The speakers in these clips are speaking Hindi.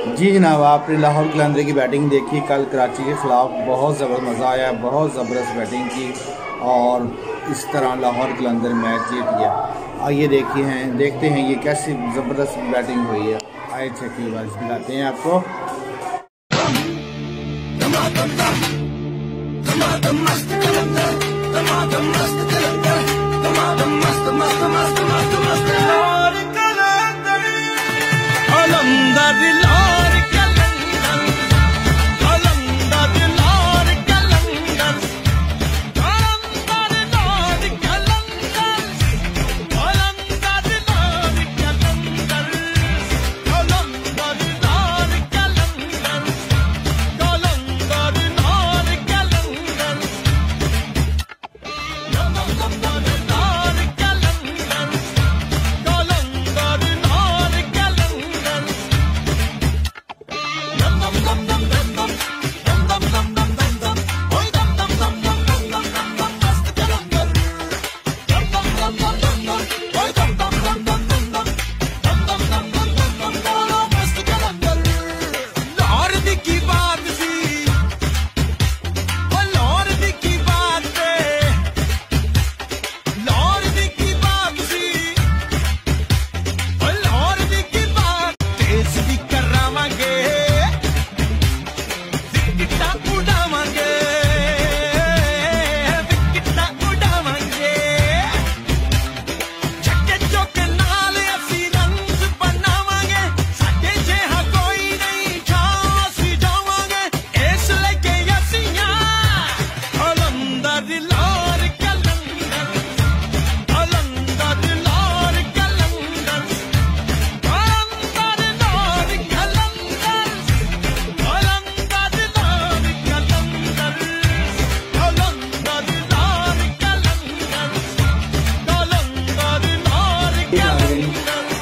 जी जनाब, आपने लाहौर कलंदर की बैटिंग देखी कल कराची के ख़िलाफ़। बहुत ज़बरदस्त मज़ा आया, बहुत ज़बरदस्त बैटिंग की और इस तरह लाहौर कलंदर मैच जीत गया। आइए देखते हैं ये कैसी ज़बरदस्त बैटिंग हुई है। आइए चेक बारिश दिखाते हैं आपको।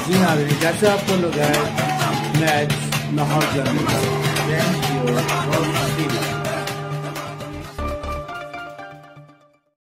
जी हाँ, कैसे आपको लगा है match Lahore Qalandar? Thank you.